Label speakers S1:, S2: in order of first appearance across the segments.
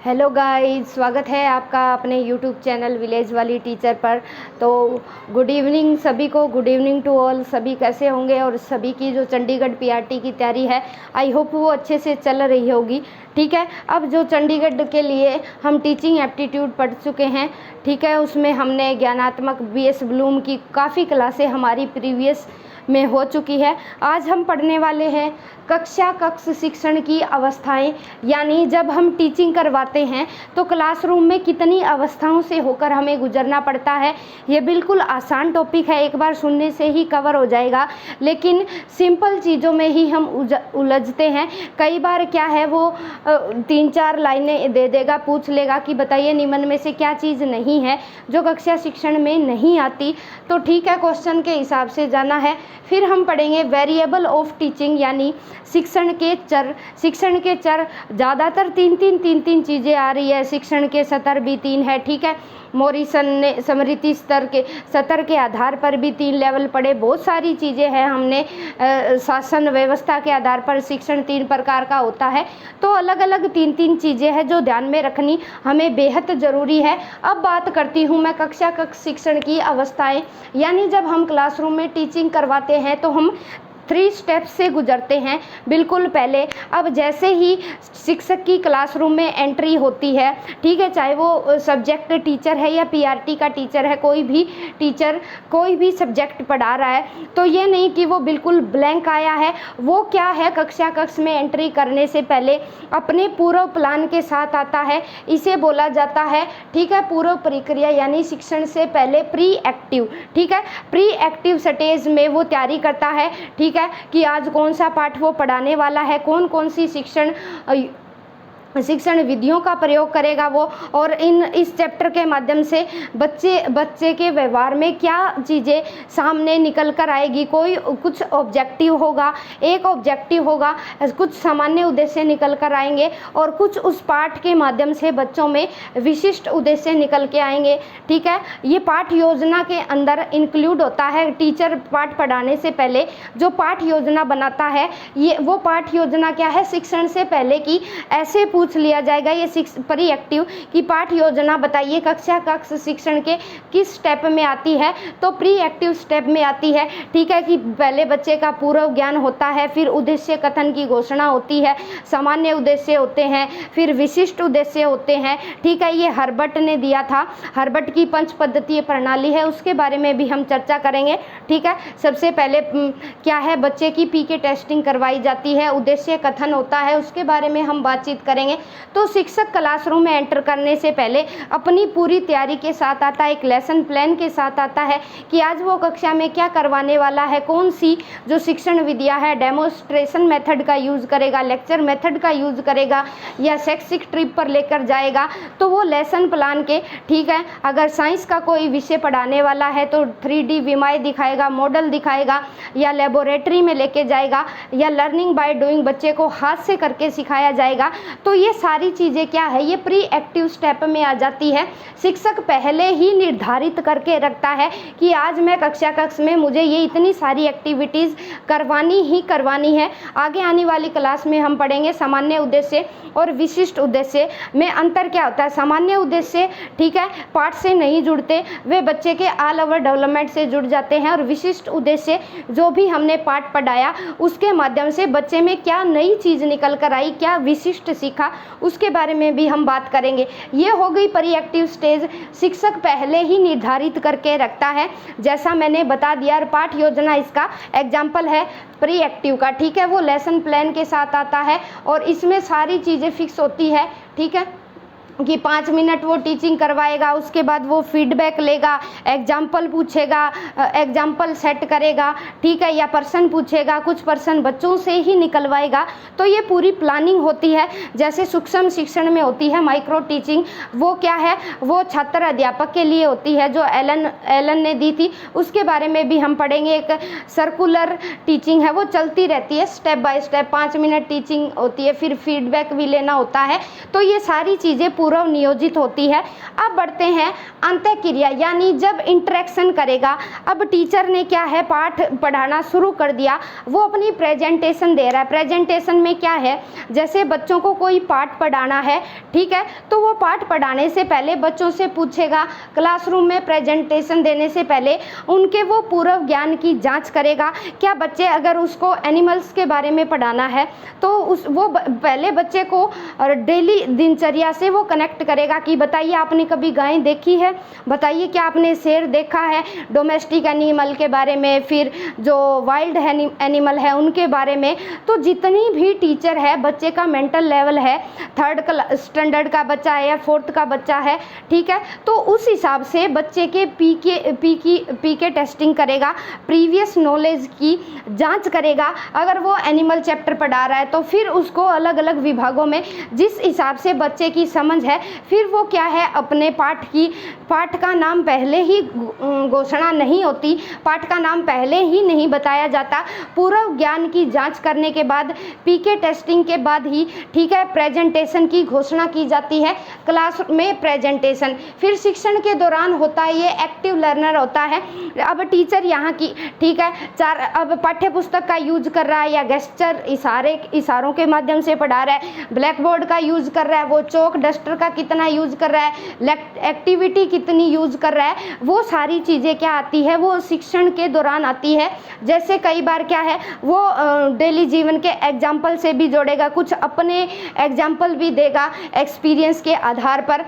S1: Hello guys, स्वागत है आपका अपने यूट्यूब चैनल विलेज वाली टीचर पर। तो गुड इवनिंग सभी को, गुड इवनिंग टू ऑल। सभी कैसे होंगे और सभी की जो चंडीगढ़ पीआरटी की तैयारी है, आई होप वो अच्छे से चल रही होगी। ठीक है, अब जो चंडीगढ़ के लिए हम टीचिंग एप्टीट्यूड पढ़ चुके हैं, ठीक है, उसमें हमने ज्ञानात्मक बीएस ब्लूम की काफ़ी क्लासें हमारी प्रीवियस में हो चुकी है। आज हम पढ़ने वाले हैं कक्ष शिक्षण की अवस्थाएं, यानी जब हम टीचिंग करवाते हैं तो क्लासरूम में कितनी अवस्थाओं से होकर हमें गुजरना पड़ता है। ये बिल्कुल आसान टॉपिक है, एक बार सुनने से ही कवर हो जाएगा, लेकिन सिंपल चीज़ों में ही हम उलझते हैं। कई बार क्या है, वो 3-4 लाइनें दे देगा, पूछ लेगा कि बताइए निम्न में से क्या चीज़ नहीं है जो कक्षा शिक्षण में नहीं आती। तो ठीक है, क्वेश्चन के हिसाब से जाना है। फिर हम पढ़ेंगे वेरिएबल ऑफ टीचिंग, यानी शिक्षण के चर। शिक्षण के चर ज़्यादातर तीन चीज़ें आ रही है। शिक्षण के स्तर भी 3 है, ठीक है। मॉरिसन ने स्मृति स्तर के आधार पर भी 3 लेवल पढ़े। बहुत सारी चीज़ें हैं हमने। शासन व्यवस्था के आधार पर शिक्षण 3 प्रकार का होता है। तो अलग अलग 3 चीज़ें हैं जो ध्यान में रखनी हमें बेहद ज़रूरी है। अब बात करती हूँ मैं कक्ष शिक्षण की अवस्थाएं, यानी जब हम क्लासरूम में टीचिंग करवाते हैं तो हम 3 स्टेप्स से गुजरते हैं। बिल्कुल पहले, अब जैसे ही शिक्षक की क्लासरूम में एंट्री होती है, ठीक है, चाहे वो सब्जेक्ट टीचर है या पीआरटी का टीचर है, कोई भी टीचर कोई भी सब्जेक्ट पढ़ा रहा है, तो ये नहीं कि वो बिल्कुल ब्लैंक आया है। वो क्या है, कक्ष में एंट्री करने से पहले अपने पूर्व प्लान के साथ आता है। इसे बोला जाता है, ठीक है, पूर्व प्रक्रिया, यानी शिक्षण से पहले प्री एक्टिव। ठीक है, प्री एक्टिव स्टेज में वो तैयारी करता है, ठीक है, कि आज कौन सा पाठ वो पढ़ाने वाला है, कौन कौन सी शिक्षण विधियों का प्रयोग करेगा वो, और इस चैप्टर के माध्यम से बच्चे के व्यवहार में क्या चीज़ें सामने निकल कर आएगी। कोई कुछ ऑब्जेक्टिव होगा, एक ऑब्जेक्टिव होगा, कुछ सामान्य उद्देश्य निकल कर आएंगे, और कुछ उस पाठ के माध्यम से बच्चों में विशिष्ट उद्देश्य निकल के आएंगे। ठीक है, ये पाठ योजना के अंदर इंक्लूड होता है। टीचर पाठ पढ़ाने से पहले जो पाठ योजना बनाता है, ये वो पाठ योजना क्या है, शिक्षण से पहले की ऐसे पूछ लिया जाएगा ये प्री एक्टिव की पाठ योजना बताइए कक्ष शिक्षण के किस स्टेप में आती है, तो प्री एक्टिव स्टेप में आती है। ठीक है, कि पहले बच्चे का पूर्व ज्ञान होता है, फिर उद्देश्य कथन की घोषणा होती है, सामान्य उद्देश्य होते हैं, फिर विशिष्ट उद्देश्य होते हैं। ठीक है, ये हर्बट ने दिया था, हर्बट की 5 पद्धतीय प्रणाली है, उसके बारे में भी हम चर्चा करेंगे। ठीक है, सबसे पहले क्या है, बच्चे की पीके टेस्टिंग करवाई जाती है, उद्देश्य कथन होता है, उसके बारे में हम बातचीत करेंगे। तो शिक्षक क्लासरूम में एंटर करने से पहले अपनी पूरी तैयारी के साथ आता है, एक लेसन प्लान के साथ आता है कि आज वो कक्षा में क्या करवाने वाला है, कौन सी जो शिक्षण विधियां है, डेमोस्ट्रेशन मेथड का यूज़ करेगा, लेक्चर मेथड का यूज़ करेगा, या शैक्षिक ट्रिप पर लेकर जाएगा। तो वो लेसन प्लान के, ठीक है, अगर साइंस का कोई विषय पढ़ाने वाला है तो 3D विमाएँ दिखाएगा, मॉडल दिखाएगा, या लेबोरेटरी में लेके जाएगा, या लर्निंग बाय डूइंग बच्चे को हाथ से करके सिखाया जाएगा। तो ये सारी चीज़ें क्या है, ये प्री एक्टिव स्टेप में आ जाती है। शिक्षक पहले ही निर्धारित करके रखता है कि आज मैं कक्ष में मुझे ये इतनी सारी एक्टिविटीज़ करवानी ही करवानी है। आगे आने वाली क्लास में हम पढ़ेंगे सामान्य उद्देश्य और विशिष्ट उद्देश्य में अंतर क्या होता है। सामान्य उद्देश्य, ठीक है, पाठ से नहीं जुड़ते, वे बच्चे के ऑल ओवर डेवलपमेंट से जुड़ जाते हैं, और विशिष्ट उद्देश्य जो भी हमने पाठ पढ़ाया उसके माध्यम से बच्चे में क्या नई चीज़ निकल कर आई, क्या विशिष्ट सीखा, उसके बारे में भी हम बात करेंगे। ये हो गई प्री एक्टिव स्टेज, शिक्षक पहले ही निर्धारित करके रखता है, जैसा मैंने बता दिया। पाठ योजना इसका एग्जाम्पल है प्री एक्टिव का, ठीक है, वो लेसन प्लान के साथ आता है, और इसमें सारी चीज़ें फिक्स होती है। ठीक है, कि 5 मिनट वो टीचिंग करवाएगा, उसके बाद वो फीडबैक लेगा, एग्जाम्पल पूछेगा, एग्जाम्पल सेट करेगा, ठीक है, या पर्सन पूछेगा, कुछ पर्सन बच्चों से ही निकलवाएगा। तो ये पूरी प्लानिंग होती है। जैसे सूक्ष्म शिक्षण में होती है माइक्रो टीचिंग, वो क्या है, वो छात्र अध्यापक के लिए होती है, जो एलन ने दी थी, उसके बारे में भी हम पढ़ेंगे। एक सर्कुलर टीचिंग है, वो चलती रहती है step by step, 5 minute teaching होती है, फिर फीडबैक भी लेना होता है। तो ये सारी चीज़ें पूर्व नियोजित होती है। अब बढ़ते हैं अंतःक्रिया, यानी जब इंटरेक्शन करेगा। अब टीचर ने क्या है, पाठ पढ़ाना शुरू कर दिया, वो अपनी प्रेजेंटेशन दे रहा है। प्रेजेंटेशन में क्या है, जैसे बच्चों को कोई पाठ पढ़ाना है, ठीक है, तो वो पाठ पढ़ाने से पहले बच्चों से पूछेगा, क्लासरूम में प्रेजेंटेशन देने से पहले उनके वो पूर्व ज्ञान की जांच करेगा। क्या बच्चे, अगर उसको एनिमल्स के बारे में पढ़ाना है तो वो पहले बच्चे को डेली दिनचर्या से वो कनेक्ट करेगा कि बताइए आपने कभी गाय देखी है, बताइए क्या आपने शेर देखा है, डोमेस्टिक एनिमल के बारे में, फिर जो वाइल्ड एनिमल है उनके बारे में। तो जितनी भी टीचर है, बच्चे का मेंटल लेवल है, 3rd स्टैंडर्ड का बच्चा है या 4th का बच्चा है, ठीक है, तो उस हिसाब से बच्चे के पीके टेस्टिंग करेगा, प्रीवियस नॉलेज की जांच करेगा। अगर वो एनिमल चैप्टर पढ़ा रहा है तो फिर उसको अलग अलग विभागों में जिस हिसाब से बच्चे की समझ है, फिर वो क्या है, अपने पाठ का नाम पहले ही घोषणा नहीं होती, पाठ का नाम पहले ही नहीं बताया जाता। पूर्व ज्ञान की जांच करने के बाद, पीके टेस्टिंग के बाद ही, ठीक है, प्रेजेंटेशन की घोषणा की जाती है, क्लास में प्रेजेंटेशन। फिर शिक्षण के दौरान होता है ये एक्टिव लर्नर होता है। अब टीचर यहाँ की, ठीक है, अब पाठ्य पुस्तक का यूज कर रहा है या गेस्चर इशारों के माध्यम से पढ़ा रहा है, ब्लैक बोर्ड का यूज कर रहा है, वो चौक डस्टर का कितना यूज कर रहा है, एक्टिविटी कितनी यूज कर रहा है, वो सारी चीज़ें क्या आती है, वो शिक्षण के दौरान आती है। जैसे कई बार क्या है, वो डेली जीवन के एग्जाम्पल से भी जोड़ेगा, कुछ अपने एग्जाम्पल भी देगा एक्सपीरियंस के आधार पर,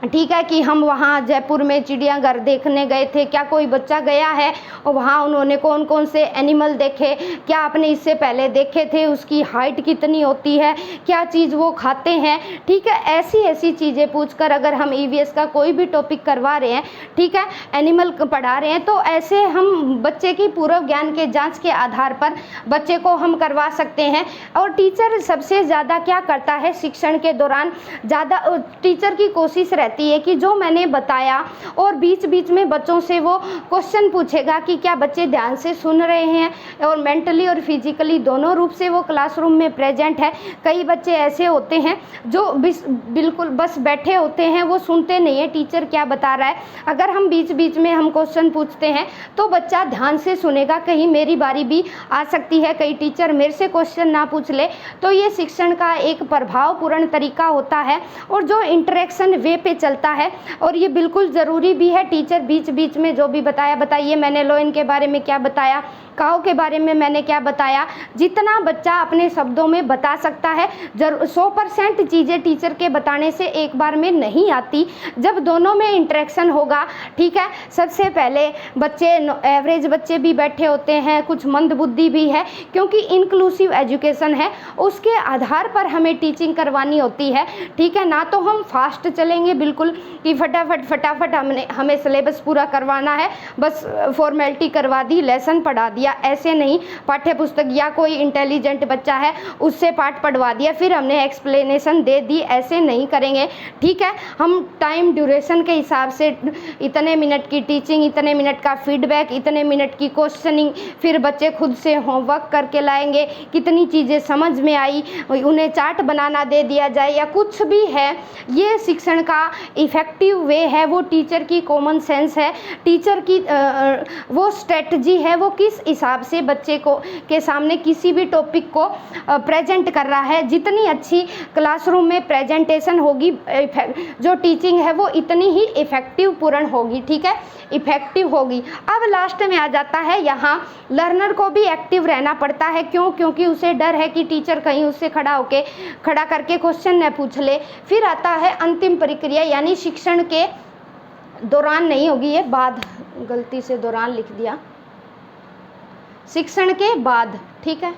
S1: ठीक है, कि हम वहाँ जयपुर में चिड़ियाघर देखने गए थे, क्या कोई बच्चा गया है और वहाँ उन्होंने कौन कौन से एनिमल देखे, क्या आपने इससे पहले देखे थे, उसकी हाइट कितनी होती है, क्या चीज़ वो खाते हैं, ठीक है। ऐसी चीज़ें पूछकर अगर हम ईवीएस का कोई भी टॉपिक करवा रहे हैं, ठीक है, एनिमल पढ़ा रहे हैं, तो ऐसे हम बच्चे की पूर्व ज्ञान के जाँच के आधार पर बच्चे को हम करवा सकते हैं। और टीचर सबसे ज़्यादा क्या करता है, शिक्षण के दौरान ज़्यादा टीचर की कोशिश रहती है कि जो मैंने बताया, और बीच बीच में बच्चों से वो क्वेश्चन पूछेगा कि क्या बच्चे ध्यान से सुन रहे हैं और मेंटली और फिजिकली दोनों रूप से वो क्लासरूम में प्रेजेंट है। कई बच्चे ऐसे होते हैं जो बिल्कुल बस बैठे होते हैं, वो सुनते नहीं है टीचर क्या बता रहा है। अगर हम बीच बीच में हम क्वेश्चन पूछते हैं तो बच्चा ध्यान से सुनेगा, कहीं मेरी बारी भी आ सकती है, कहीं टीचर मेरे से क्वेश्चन ना पूछ ले। तो ये शिक्षण का एक प्रभावपूर्ण तरीका होता है और जो इंटरेक्शन वे पे चलता है, और ये बिल्कुल ज़रूरी भी है। टीचर बीच बीच में जो भी बताइए मैंने लोइन के बारे में क्या बताया, काऊ के बारे में मैंने क्या बताया, जितना बच्चा अपने शब्दों में बता सकता है। 100% चीज़ें टीचर के बताने से एक बार में नहीं आती, जब दोनों में इंटरेक्शन होगा, ठीक है। सबसे पहले बच्चे, एवरेज बच्चे भी बैठे होते हैं, कुछ मंद बुद्धि भी है, क्योंकि इंक्लूसिव एजुकेशन है, उसके आधार पर हमें टीचिंग करवानी होती है, ठीक है। ना तो हम फास्ट चलेंगे बिल्कुल कि फटाफट हमें सिलेबस पूरा करवाना है, बस फॉर्मेलिटी करवा दी, लेसन पढ़ा दिया, ऐसे नहीं। पाठ्य पुस्तक या कोई इंटेलिजेंट बच्चा है उससे पाठ पढ़वा दिया, फिर हमने एक्सप्लेनेशन दे दी, ऐसे नहीं करेंगे, ठीक है। हम टाइम ड्यूरेशन के हिसाब से इतने मिनट की टीचिंग, इतने मिनट का फीडबैक, इतने मिनट की क्वेश्चनिंग, फिर बच्चे खुद से होमवर्क करके लाएंगे, कितनी चीज़ें समझ में आई, उन्हें चार्ट बनाना दे दिया जाए या कुछ भी है। ये शिक्षण का इफ़ेक्टिव वे है, वो टीचर की कॉमन सेंस है, टीचर की वो स्ट्रेटजी है, वो किस हिसाब से बच्चे को के सामने किसी भी टॉपिक को प्रेजेंट कर रहा है। जितनी अच्छी क्लासरूम में प्रेजेंटेशन होगी, जो टीचिंग है वो इतनी ही इफ़ेक्टिव पूर्ण होगी, ठीक है, इफ़ेक्टिव होगी। अब लास्ट में आ जाता है, यहाँ लर्नर को भी एक्टिव रहना पड़ता है। क्यों? क्योंकि उसे डर है कि टीचर कहीं उससे खड़ा करके क्वेश्चन न पूछ ले। फिर आता है अंतिम प्रक्रिया, यानी शिक्षण के दौरान नहीं होगी, ये बाद, गलती से दौरान लिख दिया, शिक्षण के बाद, ठीक है।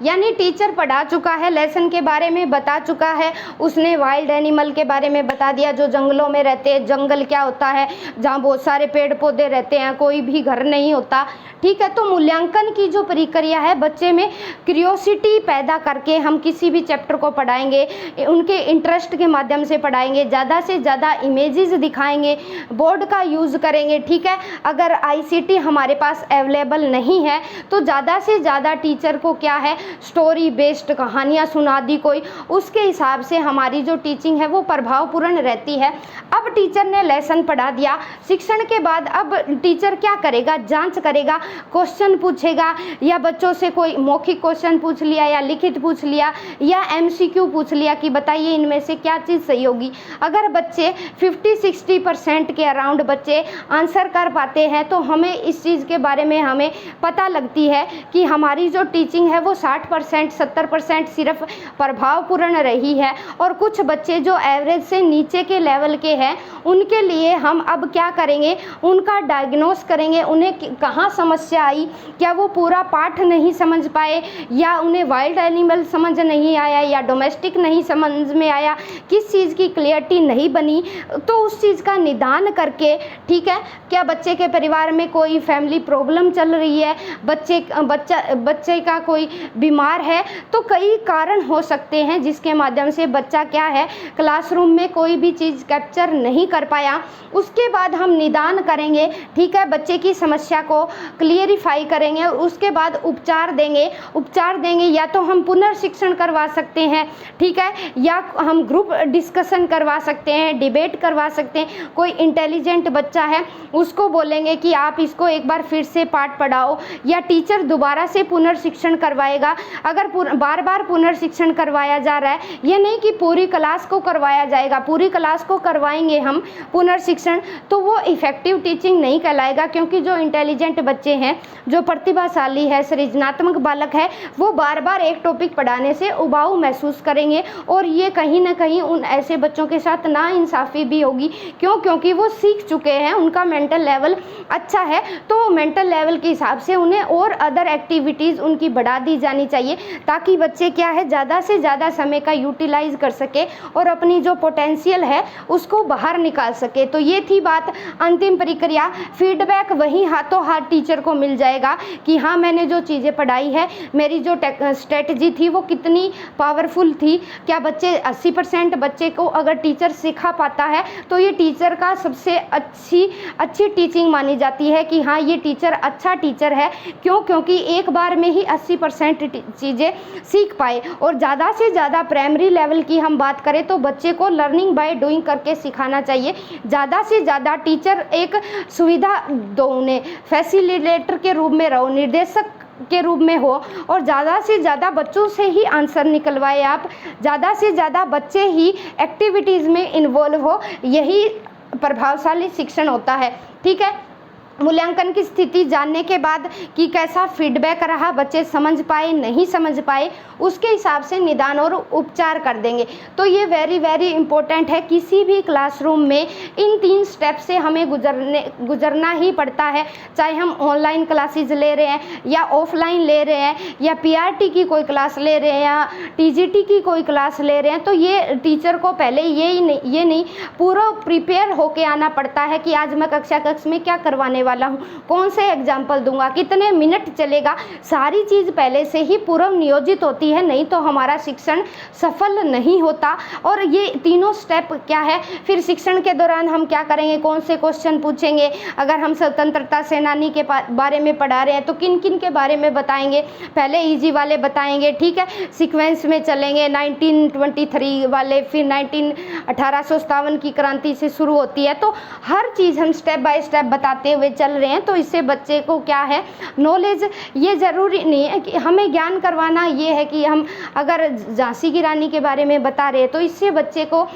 S1: यानी टीचर पढ़ा चुका है, लेसन के बारे में बता चुका है, उसने वाइल्ड एनिमल के बारे में बता दिया, जो जंगलों में रहते हैं, जंगल क्या होता है, जहाँ बहुत सारे पेड़ पौधे रहते हैं, कोई भी घर नहीं होता, ठीक है। तो मूल्यांकन की जो प्रक्रिया है, बच्चे में क्यूरियोसिटी पैदा करके हम किसी भी चैप्टर को पढ़ाएंगे, उनके इंटरेस्ट के माध्यम से पढ़ाएंगे, ज़्यादा से ज़्यादा इमेजेस दिखाएंगे, बोर्ड का यूज़ करेंगे, ठीक है। अगर ICT हमारे पास अवेलेबल नहीं है तो ज़्यादा से ज़्यादा टीचर को क्या है, स्टोरी बेस्ड कहानियाँ सुना दी कोई, उसके हिसाब से हमारी जो टीचिंग है वो प्रभावपूर्ण रहती है। अब टीचर ने लेसन पढ़ा दिया, शिक्षण के बाद अब टीचर क्या करेगा, जांच करेगा, क्वेश्चन पूछेगा, या बच्चों से कोई मौखिक क्वेश्चन पूछ लिया या लिखित पूछ लिया या MCQ पूछ लिया कि बताइए इनमें से क्या चीज़ सही होगी। अगर बच्चे 50-60% के अराउंड बच्चे आंसर कर पाते हैं तो हमें इस चीज़ के बारे में हमें पता लगती है कि हमारी जो टीचिंग है वो 60% 70% सिर्फ प्रभावपूर्ण रही है। और कुछ बच्चे जो एवरेज से नीचे के लेवल के हैं उनके लिए हम अब क्या करेंगे, उनका डायग्नोस करेंगे, उन्हें कहाँ समस्या आई, क्या वो पूरा पाठ नहीं समझ पाए या उन्हें वाइल्ड एनिमल समझ नहीं आया या डोमेस्टिक नहीं समझ में आया, किस चीज़ की क्लियरिटी नहीं बनी, तो उस चीज़ का निदान करके, ठीक है, क्या बच्चे के परिवार में कोई फैमिली प्रॉब्लम चल रही है, बच्चे का कोई बीमार है, तो कई कारण हो सकते हैं जिसके माध्यम से बच्चा क्या है क्लासरूम में कोई भी चीज़ कैप्चर नहीं कर पाया। उसके बाद हम निदान करेंगे, ठीक है, बच्चे की समस्या को क्लियरिफाई करेंगे और उसके बाद उपचार देंगे या तो हम पुनर्शिक्षण करवा सकते हैं, ठीक है, या हम ग्रुप डिस्कशन करवा सकते हैं, डिबेट करवा सकते हैं। कोई इंटेलिजेंट बच्चा है उसको बोलेंगे कि आप इसको एक बार फिर से पाठ पढ़ाओ, या टीचर दोबारा से पुनर्शिक्षण करवाएगा। अगर बार बार पुनर्शिक्षण करवाया जा रहा है, ये नहीं कि पूरी क्लास को करवाया जाएगा, पूरी क्लास को करवाएंगे हम पुनर्शिक्षण तो वो इफेक्टिव टीचिंग नहीं कहलाएगा, क्योंकि जो इंटेलिजेंट बच्चे हैं, जो प्रतिभाशाली है, सृजनात्मक बालक है, वो बार बार एक टॉपिक पढ़ाने से उबाऊ महसूस करेंगे और ये कहीं ना कहीं उन ऐसे बच्चों के साथ नाइंसाफ़ी भी होगी। क्यों? क्योंकि वो सीख चुके हैं, उनका मेंटल लेवल अच्छा है, तो मेंटल लेवल के हिसाब से उन्हें और अदर एक्टिविटीज़ उनकी बढ़ा दी जानी चाहिए, ताकि बच्चे क्या है ज़्यादा से ज़्यादा समय का यूटिलाइज कर सके और अपनी जो पोटेंशियल है उसको बाहर निकाल सके। तो ये थी बात, अंतिम प्रक्रिया। फीडबैक वही हाथों हाथ टीचर को मिल जाएगा कि हाँ, मैंने जो चीज़ें पढ़ाई है, मेरी जो स्ट्रेटजी थी वो कितनी पावरफुल थी। क्या बच्चे 80% बच्चे को अगर टीचर सिखा पाता है तो ये टीचर का सबसे अच्छी टीचिंग मानी जाती है कि हाँ, ये टीचर अच्छा टीचर है। क्यों? क्योंकि एक बार में ही 80% चीज़ें सीख पाए। और ज़्यादा से ज़्यादा प्राइमरी लेवल की हम बात करें तो बच्चे को लर्निंग बाय डूइंग करके सिखाना चाहिए। ज़्यादा से ज़्यादा टीचर एक सुविधा दो, उन्हें फैसिलिटेटर के रूप में रहो, निर्देशक के रूप में हो, और ज़्यादा से ज़्यादा बच्चों से ही आंसर निकलवाए आप, ज़्यादा से ज़्यादा बच्चे ही एक्टिविटीज़ में इन्वॉल्व हो। यही प्रभावशाली शिक्षण होता है, ठीक है। मूल्यांकन की स्थिति जानने के बाद कि कैसा फीडबैक रहा, बच्चे समझ पाए नहीं समझ पाए, उसके हिसाब से निदान और उपचार कर देंगे। तो ये वेरी इम्पोर्टेंट है। किसी भी क्लासरूम में इन 3 स्टेप से हमें गुजरना ही पड़ता है, चाहे हम ऑनलाइन क्लासेज ले रहे हैं या ऑफलाइन ले रहे हैं या PRT की कोई क्लास ले रहे हैं या TGT की कोई क्लास ले रहे हैं। तो ये टीचर को पहले ये नहीं पूरा प्रिपेयर होके आना पड़ता है कि आज मैं कक्षा में क्या करवाने वाला हूँ, कौन से एग्जाम्पल दूंगा, कितने मिनट चलेगा, सारी चीज़ पहले से ही पूर्व नियोजित होती है, नहीं तो हमारा शिक्षण सफल नहीं होता। और ये तीनों स्टेप क्या है, फिर शिक्षण के दौरान हम क्या करेंगे, कौन से क्वेश्चन पूछेंगे, अगर हम स्वतंत्रता सेनानी के बारे में पढ़ा रहे हैं तो किन किन के बारे में बताएंगे, पहले इजी वाले बताएंगे, ठीक है, सीक्वेंस में चलेंगे, 1923 वाले, फिर 1857 की क्रांति से शुरू होती है। तो हर चीज़ हम स्टेप बाय स्टेप बताते हुए चल रहे हैं। तो इससे बच्चे को क्या है, नॉलेज, ये ज़रूरी नहीं है कि हमें ज्ञान करवाना ये है कि हम अगर झांसी की रानी के बारे में बता रहे हैं तो इससे बच्चे को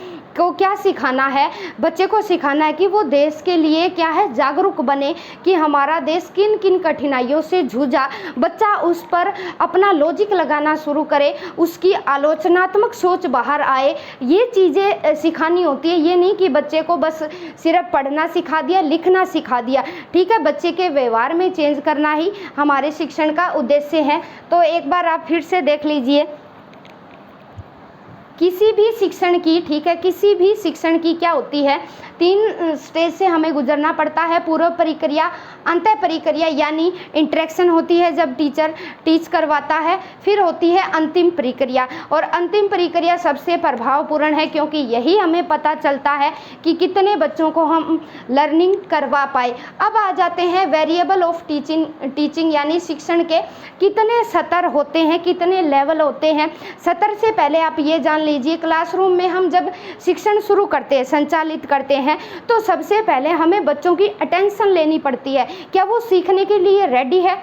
S1: क्या सिखाना है, बच्चे को सिखाना है कि वो देश के लिए क्या है, जागरूक बने कि हमारा देश किन किन कठिनाइयों से जूझा। बच्चा उस पर अपना लॉजिक लगाना शुरू करे, उसकी आलोचनात्मक सोच बाहर आए, ये चीज़ें सिखानी होती है। ये नहीं कि बच्चे को बस सिर्फ पढ़ना सिखा दिया, लिखना सिखा दिया, ठीक है। बच्चे के व्यवहार में चेंज करना ही हमारे शिक्षण का उद्देश्य है। तो एक बार आप फिर से देख लीजिए किसी भी शिक्षण की, ठीक है, किसी भी शिक्षण की क्या होती है, 3 स्टेज से हमें गुजरना पड़ता है। पूर्व प्रक्रिया, अंत प्रक्रिया यानी इंटरेक्शन होती है जब टीचर टीच करवाता है, फिर होती है अंतिम प्रक्रिया, और अंतिम प्रक्रिया सबसे प्रभावपूर्ण है क्योंकि यही हमें पता चलता है कि कितने बच्चों को हम लर्निंग करवा पाए। अब आ जाते हैं वेरिएबल ऑफ टीचिंग यानी शिक्षण के कितने स्तर होते हैं, कितने लेवल होते हैं। स्तर से पहले आप ये जान लीजिए, क्लासरूम में हम जब शिक्षण शुरू करते हैं, संचालित करते हैं, तो सबसे पहले हमें बच्चों की अटेंशन लेनी पड़ती है, क्या वो सीखने के लिए रेडी है।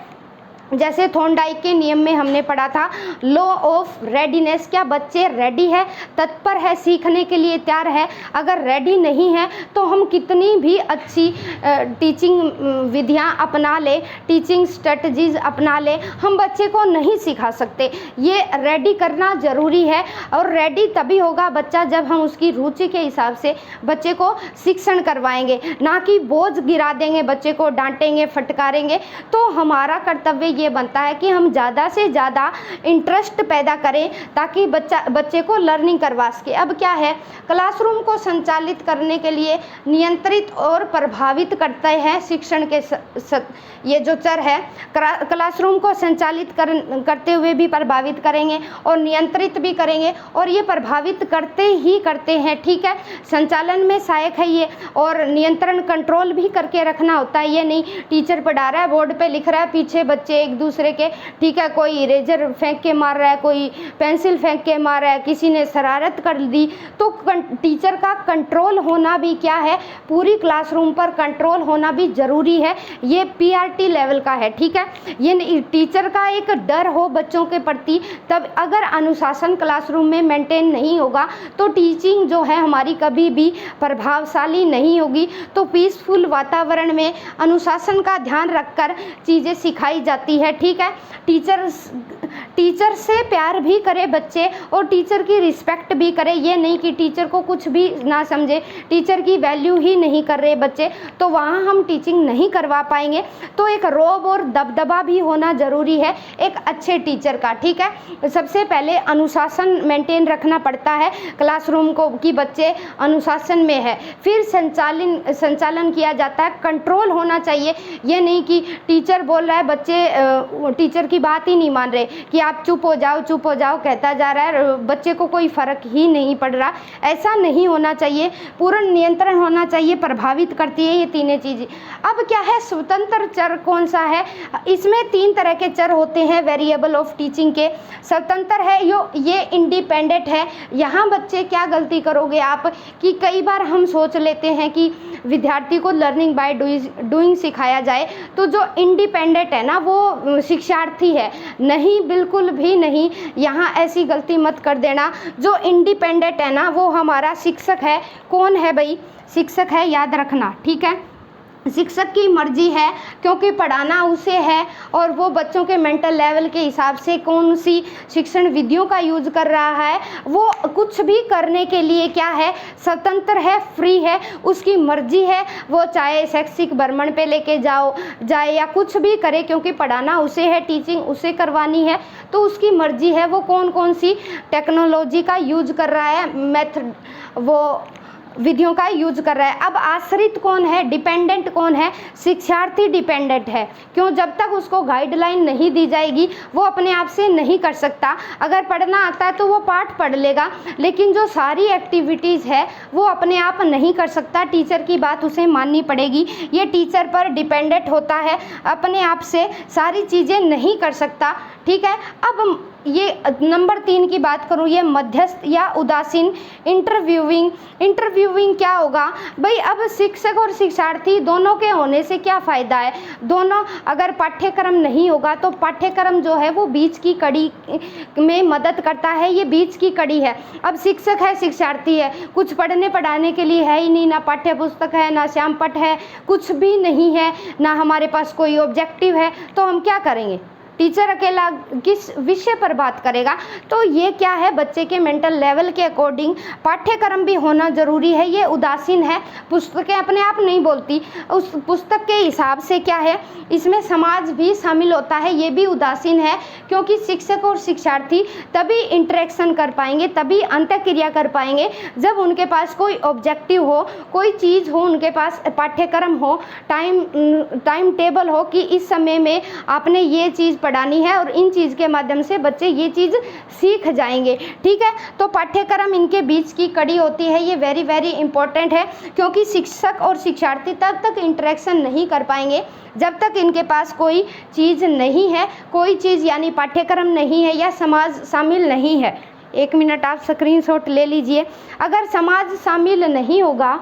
S1: जैसे थॉर्नडाइक के नियम में हमने पढ़ा था लॉ ऑफ रेडीनेस, क्या बच्चे रेडी है, तत्पर है, सीखने के लिए तैयार है। अगर रेडी नहीं है तो हम कितनी भी अच्छी टीचिंग विधियां अपना ले, टीचिंग स्ट्रेटजीज अपना ले, हम बच्चे को नहीं सिखा सकते। ये रेडी करना ज़रूरी है, और रेडी तभी होगा बच्चा जब हम उसकी रुचि के हिसाब से बच्चे को शिक्षण करवाएंगे, ना कि बोझ गिरा देंगे, बच्चे को डांटेंगे, फटकारेंगे। तो हमारा कर्तव्य ये बनता है कि हम ज़्यादा से ज़्यादा इंटरेस्ट पैदा करें ताकि बच्चे को लर्निंग करवा सके। अब क्या है, क्लासरूम को संचालित करने के लिए नियंत्रित और प्रभावित करते हैं शिक्षण के ये जो चर है, क्लासरूम को संचालित करते हुए भी प्रभावित करेंगे और नियंत्रित भी करेंगे, और ये प्रभावित करते हैं, ठीक है। संचालन में सहायक है ये, और नियंत्रण कंट्रोल भी करके रखना होता है। ये नहीं टीचर पढ़ा रहा है, बोर्ड पे लिख रहा है, पीछे बच्चे एक दूसरे के, ठीक है, कोई इरेजर फेंक के मार रहा है, कोई पेंसिल फेंक के मार रहा है, किसी ने शरारत कर दी। तो टीचर का कंट्रोल होना भी क्या है, पूरी क्लासरूम पर कंट्रोल होना भी ज़रूरी है। ये पीआरटी लेवल का है, ठीक है। ये टीचर का एक डर हो बच्चों के प्रति, तब अगर अनुशासन क्लासरूम में मेंटेन नहीं होगा तो टीचिंग जो है हमारी कभी भी प्रभावशाली नहीं होगी। तो पीसफुल वातावरण में अनुशासन का ध्यान रखकर चीज़ें सिखाई जाती है, ठीक है। टीचर से प्यार भी करे बच्चे, और टीचर की रिस्पेक्ट भी करे। ये नहीं कि टीचर को कुछ भी ना समझे, टीचर की वैल्यू ही नहीं कर रहे बच्चे, तो वहाँ हम टीचिंग नहीं करवा पाएंगे। तो एक रौब और दबदबा भी होना ज़रूरी है एक अच्छे टीचर का, ठीक है। सबसे पहले अनुशासन मेंटेन रखना पड़ता है क्लासरूम को कि बच्चे अनुशासन में है, फिर संचालन किया जाता है, कंट्रोल होना चाहिए। ये नहीं कि टीचर बोल रहा है, बच्चे टीचर की बात ही नहीं मान रहे कि आप चुप हो जाओ कहता जा रहा है, बच्चे को कोई फ़र्क ही नहीं पड़ रहा। ऐसा नहीं होना चाहिए, पूर्ण नियंत्रण होना चाहिए। प्रभावित करती है ये तीनों चीज़ें। अब क्या है, स्वतंत्र चर कौन सा है, इसमें 3 तरह के चर होते हैं वेरिएबल ऑफ टीचिंग के। स्वतंत्र है ये इंडिपेंडेंट है। यहाँ बच्चे क्या गलती करोगे आप कि कई बार हम सोच लेते हैं कि विद्यार्थी को लर्निंग बाय डूइंग सिखाया जाए, तो जो इंडिपेंडेंट है ना वो शिक्षार्थी है। नहीं, बिल्कुल भी नहीं, यहाँ ऐसी गलती मत कर देना। जो इंडिपेंडेंट है ना वो हमारा शिक्षक है। कौन है भाई, शिक्षक है, याद रखना, ठीक है। शिक्षक की मर्जी है क्योंकि पढ़ाना उसे है, और वो बच्चों के मेंटल लेवल के हिसाब से कौन सी शिक्षण विधियों का यूज कर रहा है, वो कुछ भी करने के लिए क्या है, स्वतंत्र है, फ्री है, उसकी मर्जी है। वो चाहे शैक्षिक भ्रमण पे लेके जाए या कुछ भी करे, क्योंकि पढ़ाना उसे है, टीचिंग उसे करवानी है, तो उसकी मर्जी है वो कौन सी टेक्नोलॉजी का यूज कर रहा है, मेथड वो विधियों का यूज कर रहा है। अब आश्रित कौन है, डिपेंडेंट कौन है, शिक्षार्थी डिपेंडेंट है। क्यों, जब तक उसको गाइडलाइन नहीं दी जाएगी वो अपने आप से नहीं कर सकता। अगर पढ़ना आता है तो वो पाठ पढ़ लेगा, लेकिन जो सारी एक्टिविटीज़ है वो अपने आप नहीं कर सकता, टीचर की बात उसे माननी पड़ेगी। ये टीचर पर डिपेंडेंट होता है, अपने आप से सारी चीज़ें नहीं कर सकता, ठीक है। अब ये नंबर 3 की बात करूँ, ये मध्यस्थ या उदासीन इंटरव्यूइंग क्या होगा भाई। अब शिक्षक और शिक्षार्थी दोनों के होने से क्या फ़ायदा है, दोनों अगर पाठ्यक्रम नहीं होगा तो पाठ्यक्रम जो है वो बीच की कड़ी में मदद करता है, ये बीच की कड़ी है। अब शिक्षक है, शिक्षार्थी है, कुछ पढ़ाने के लिए है ही नहीं, ना पाठ्य पुस्तक है, ना श्यामपट्ट है, कुछ भी नहीं है, ना हमारे पास कोई ऑब्जेक्टिव है, तो हम क्या करेंगे, टीचर अकेला किस विषय पर बात करेगा। तो ये क्या है, बच्चे के मेंटल लेवल के अकॉर्डिंग पाठ्यक्रम भी होना ज़रूरी है। ये उदासीन है, पुस्तकें अपने आप नहीं बोलती, उस पुस्तक के हिसाब से क्या है, इसमें समाज भी शामिल होता है, ये भी उदासीन है। क्योंकि शिक्षक और शिक्षार्थी तभी इंटरेक्शन कर पाएंगे, तभी अंतःक्रिया कर पाएंगे जब उनके पास कोई ऑब्जेक्टिव हो, कोई चीज़ हो, उनके पास पाठ्यक्रम हो, टाइम टेबल हो कि इस समय में आपने ये चीज़ पढ़ानी है और इन चीज़ के माध्यम से बच्चे ये चीज़ सीख जाएंगे। ठीक है, तो पाठ्यक्रम इनके बीच की कड़ी होती है, ये वेरी वेरी इंपॉर्टेंट है। क्योंकि शिक्षक और शिक्षार्थी तब तक इंटरेक्शन नहीं कर पाएंगे जब तक इनके पास कोई चीज़ नहीं है, कोई चीज़ यानी पाठ्यक्रम नहीं है या समाज शामिल नहीं है। 1 मिनट आप स्क्रीनशॉट ले लीजिए। अगर समाज शामिल नहीं होगा,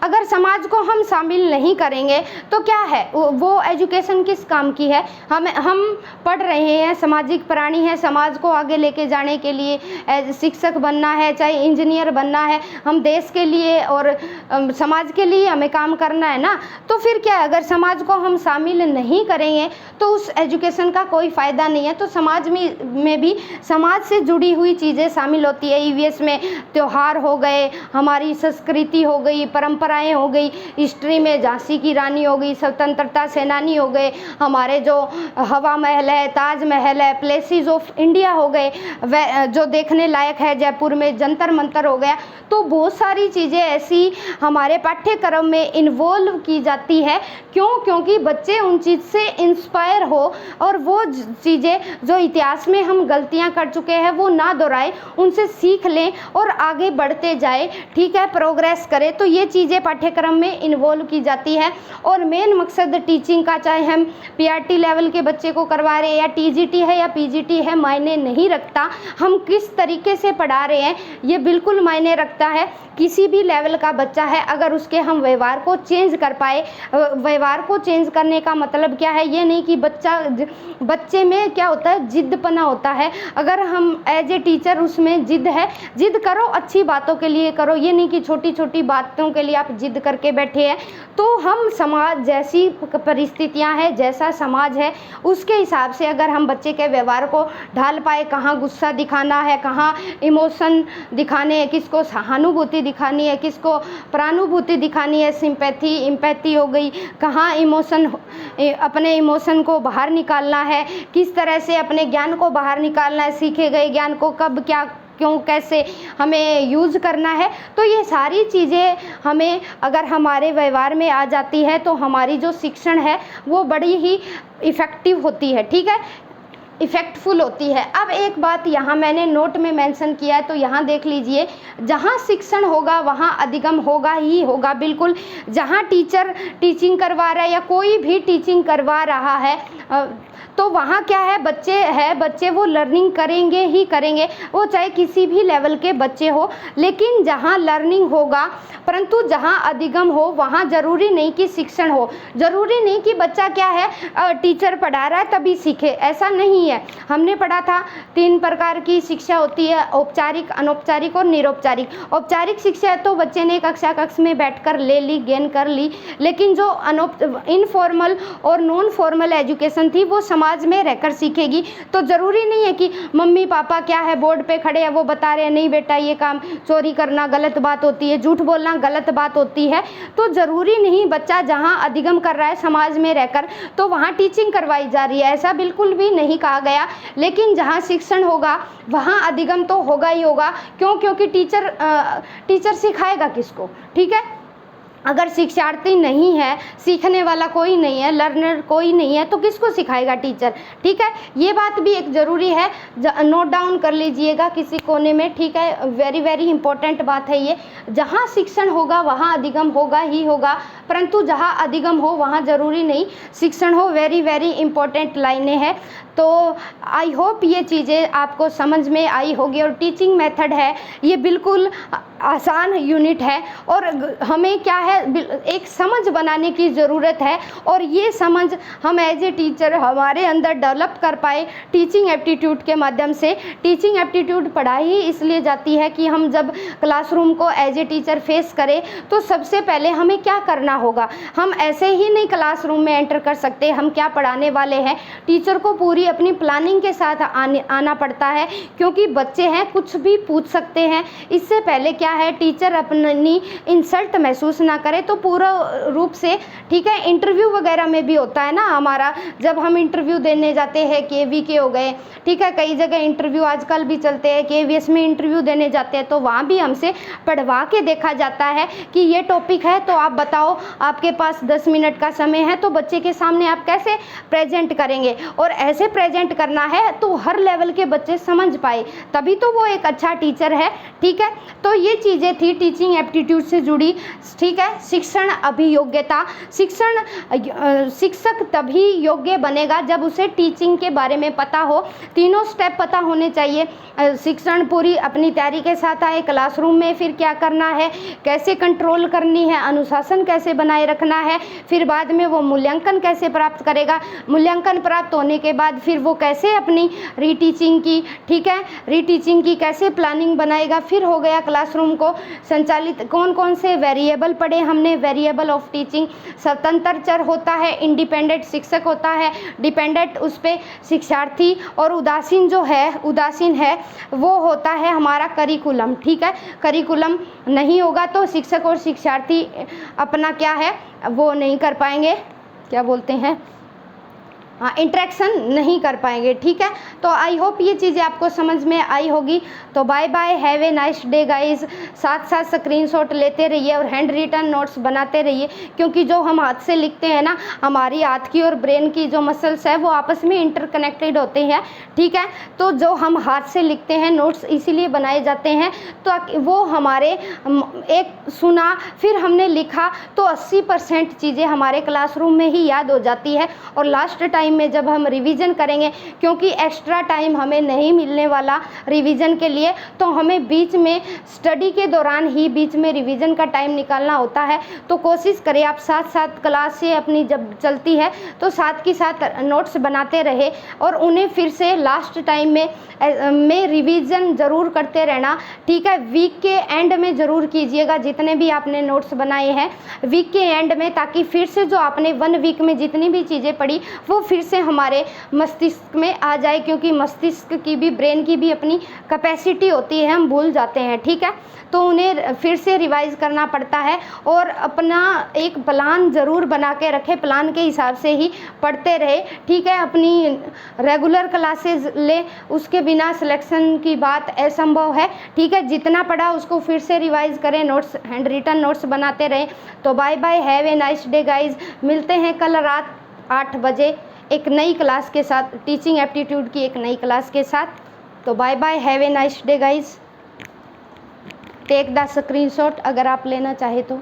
S1: अगर समाज को हम शामिल नहीं करेंगे तो क्या है, वो एजुकेशन किस काम की है। हम पढ़ रहे हैं, सामाजिक प्राणी है, समाज को आगे लेके जाने के लिए शिक्षक बनना है, चाहे इंजीनियर बनना है, हम देश के लिए और समाज के लिए हमें काम करना है ना। तो फिर क्या है, अगर समाज को हम शामिल नहीं करेंगे तो उस एजुकेशन का कोई फ़ायदा नहीं है। तो समाज में भी समाज से जुड़ी हुई चीज़ें शामिल होती है। ईवीएस में त्यौहार हो गए, हमारी संस्कृति हो गई, परंपराएं हो गई, हिस्ट्री में झांसी की रानी हो गई, स्वतंत्रता सेनानी हो गए, हमारे जो हवा महल है, ताजमहल है, प्लेसेस ऑफ इंडिया हो गए, जो देखने लायक है, जयपुर में जंतर मंतर हो गया। तो बहुत सारी चीज़ें ऐसी हमारे पाठ्यक्रम में इन्वॉल्व की जाती है। क्यों? क्योंकि बच्चे उन चीज़ से इंस्पायर हो और वो चीज़ें जो इतिहास में हम गलतियां कर चुके हैं वो ना दोहराए, उनसे सीख लें और आगे बढ़ते जाए। ठीक है, प्रोग्रेस करें। तो ये चीज़ें पाठ्यक्रम में इन्वॉल्व की जाती है। और मेन मकसद टीचिंग का, चाहे हम पीआरटी लेवल के बच्चे को करवा रहे हैं या टीजीटी है या पीजीटी है, मायने नहीं रखता। हम किस तरीके से पढ़ा रहे हैं ये बिल्कुल मायने रखता है। किसी भी लेवल का बच्चा है, अगर उसके हम व्यवहार को चेंज कर पाए, व्यवहार को चेंज करने का मतलब क्या है, ये नहीं कि बच्चे में क्या होता है, जिद्दपना होता है। अगर हम एज ए टीचर उसमें जिद है, जिद करो, अच्छी बातों के लिए करो, ये नहीं कि छोटी छोटी बातों के लिए आप जिद करके बैठे हैं। तो हम समाज जैसी परिस्थितियां हैं, जैसा समाज है, उसके हिसाब से अगर हम बच्चे के व्यवहार को ढाल पाए, कहाँ गुस्सा दिखाना है, कहाँ इमोशन दिखाने हैं, किसको सहानुभूति दिखानी है, किसको प्रानुभूति दिखानी है, सिंपैथी इम्पैथी हो गई, कहाँ अपने इमोशन को बाहर निकालना है, किस तरह से अपने ज्ञान को बाहर निकालना है, सीखे गए ज्ञान को कब, क्या, क्यों, कैसे हमें यूज़ करना है। तो ये सारी चीज़ें हमें अगर हमारे व्यवहार में आ जाती है तो हमारी जो शिक्षण है वो बड़ी ही इफ़ेक्टिव होती है। ठीक है, इफ़ेक्टफुल होती है। अब एक बात यहाँ मैंने नोट में मेंशन किया है, तो यहाँ देख लीजिए, जहाँ शिक्षण होगा वहाँ अधिगम होगा ही होगा। बिल्कुल, जहाँ टीचर टीचिंग करवा रहा है या कोई भी टीचिंग करवा रहा है तो वहाँ क्या है, बच्चे वो लर्निंग करेंगे ही करेंगे, वो चाहे किसी भी लेवल के बच्चे हो। लेकिन जहाँ लर्निंग होगा, परंतु जहाँ अधिगम हो, वहाँ ज़रूरी नहीं कि शिक्षण हो। ज़रूरी नहीं कि बच्चा क्या है, टीचर पढ़ा रहा है तभी सीखे, ऐसा नहीं है। हमने पढ़ा था 3 प्रकार की शिक्षा होती है, औपचारिक, अनौपचारिक और निरौपचारिक। औपचारिक शिक्षा तो बच्चे ने कक्ष में बैठकर ले ली, गेन कर ली। लेकिन जो इनफॉर्मल और नॉन फॉर्मल एजुकेशन थी वो समाज में रहकर सीखेगी। तो ज़रूरी नहीं है कि मम्मी पापा क्या है बोर्ड पे खड़े हैं, वो बता रहे हैं नहीं बेटा ये काम, चोरी करना गलत बात होती है, झूठ बोलना गलत बात होती है। तो ज़रूरी नहीं, बच्चा जहाँ अधिगम कर रहा है समाज में रहकर तो वहाँ टीचिंग करवाई जा रही है, ऐसा बिल्कुल भी नहीं कहा गया। लेकिन जहाँ शिक्षण होगा वहाँ अधिगम तो होगा ही होगा। क्यों? क्योंकि टीचर सिखाएगा किसको। ठीक है, अगर शिक्षार्थी नहीं है, सीखने वाला कोई नहीं है, लर्नर कोई नहीं है, तो किसको सिखाएगा टीचर। ठीक है, ये बात भी एक ज़रूरी है, नोट डाउन कर लीजिएगा किसी कोने में। ठीक है, वेरी वेरी इंपॉर्टेंट बात है ये। जहाँ शिक्षण होगा वहाँ अधिगम होगा ही होगा, परंतु जहाँ अधिगम हो वहाँ ज़रूरी नहीं शिक्षण हो। वेरी वेरी इंपॉर्टेंट लाइनें हैं। तो आई होप ये चीज़ें आपको समझ में आई होगी। और टीचिंग मेथड है ये बिल्कुल आसान यूनिट है और हमें क्या है एक समझ बनाने की ज़रूरत है और ये समझ हम एज ए टीचर हमारे अंदर डेवलप कर पाए टीचिंग एप्टीट्यूड के माध्यम से। टीचिंग एप्टीट्यूड पढ़ाई ही इसलिए जाती है कि हम जब क्लासरूम को एज ए टीचर फेस करें तो सबसे पहले हमें क्या करना होगा। हम ऐसे ही नहीं क्लासरूम में एंटर कर सकते, हम क्या पढ़ाने वाले हैं टीचर को पूरी अपनी प्लानिंग के साथ आना पड़ता है, क्योंकि बच्चे हैं कुछ भी पूछ सकते हैं। इससे पहले क्या है टीचर अपनी इंसल्ट महसूस ना करे तो पूरा रूप से, ठीक है, इंटरव्यू वगैरह में भी होता है ना हमारा, जब हम इंटरव्यू देने जाते हैं केवी के हो गए, ठीक है, कई जगह इंटरव्यू आजकल भी चलते हैं, केवीएस में इंटरव्यू देने जाते हैं तो वहाँ भी हमसे पढ़वा के देखा जाता है कि ये टॉपिक है तो आप बताओ, आपके पास 10 मिनट का समय है तो बच्चे के सामने आप कैसे प्रेजेंट करेंगे। और ऐसे प्रेजेंट करना है तो हर लेवल के बच्चे समझ पाए, तभी तो वो एक अच्छा टीचर है, ठीक है। तो ये चीज़ें थी टीचिंग एप्टीट्यूड से जुड़ी, ठीक है। शिक्षण अभियोग्यता, शिक्षक तभी योग्य बनेगा जब उसे टीचिंग के बारे में पता हो, तीनों स्टेप पता होने चाहिए। शिक्षण पूरी अपनी तैयारी के साथ आए, क्लासरूम में फिर क्या करना है, कैसे कंट्रोल करनी है, अनुशासन कैसे बनाए रखना है, फिर बाद में वो मूल्यांकन कैसे प्राप्त करेगा, मूल्यांकन प्राप्त होने के बाद फिर वो कैसे अपनी रीटीचिंग की, ठीक है, रीटीचिंग की कैसे प्लानिंग बनाएगा। फिर हो गया क्लासरूम को संचालित, कौन कौन से वेरिएबल पढ़े हमने, वेरिएबल ऑफ टीचिंग, स्वतंत्र चर होता है, इंडिपेंडेंट शिक्षक होता है, डिपेंडेंट उस पर शिक्षार्थी, और उदासीन जो है, उदासीन है वो होता है हमारा करिकुलम, ठीक है। करिकुलम नहीं होगा तो शिक्षक और शिक्षार्थी अपना क्या है वो नहीं कर पाएंगे, क्या बोलते हैं, हाँ, इंटरेक्शन नहीं कर पाएंगे, ठीक है। तो आई होप ये चीज़ें आपको समझ में आई होगी। तो bye bye, have a nice day guys. साथ साथ स्क्रीनशॉट लेते रहिए और हैंड रिटन नोट्स बनाते रहिए, क्योंकि जो हम हाथ से लिखते हैं ना, हमारी हाथ की और ब्रेन की जो मसल्स है वो आपस में इंटरकनेक्टेड होते हैं, ठीक है। तो जो हम हाथ से लिखते हैं नोट्स इसीलिए बनाए जाते हैं तो वो हमारे एक सुना फिर हमने लिखा तो 80% चीज़ें हमारे क्लासरूम में ही याद हो जाती है। और लास्ट टाइम में जब हम रिवीजन करेंगे, क्योंकि एक्स्ट्रा टाइम हमें नहीं मिलने वाला रिवीजन के लिए, तो हमें बीच में स्टडी के दौरान ही बीच में रिवीजन का टाइम निकालना होता है। तो कोशिश करें आप साथ साथ क्लास से अपनी जब चलती है तो साथ के साथ नोट्स बनाते रहे और उन्हें फिर से लास्ट टाइम में रिवीजन ज़रूर करते रहना, ठीक है। वीक के एंड में ज़रूर कीजिएगा जितने भी आपने नोट्स बनाए हैं वीक के एंड में, ताकि फिर से जो आपने 1 वीक में जितनी भी चीज़ें पढ़ी वो फिर से हमारे मस्तिष्क में आ जाए, क्योंकि मस्तिष्क की भी, ब्रेन की भी अपनी कैपेसिटी होती है, हम भूल जाते हैं, ठीक है। तो उन्हें फिर से रिवाइज करना पड़ता है और अपना एक प्लान ज़रूर बना के रखें, प्लान के हिसाब से ही पढ़ते रहे, ठीक है। अपनी रेगुलर क्लासेस ले, उसके बिना सिलेक्शन की बात असंभव है, ठीक है। जितना पढ़ा उसको फिर से रिवाइज करें, नोट्स, हैंड रिटन नोट्स बनाते रहें। तो bye bye, have a nice day guys. मिलते हैं कल रात 8 बजे एक नई क्लास के साथ, टीचिंग एप्टीट्यूड की एक नई क्लास के साथ। तो bye bye, have a nice day guys. Take the screenshot अगर आप लेना चाहे तो।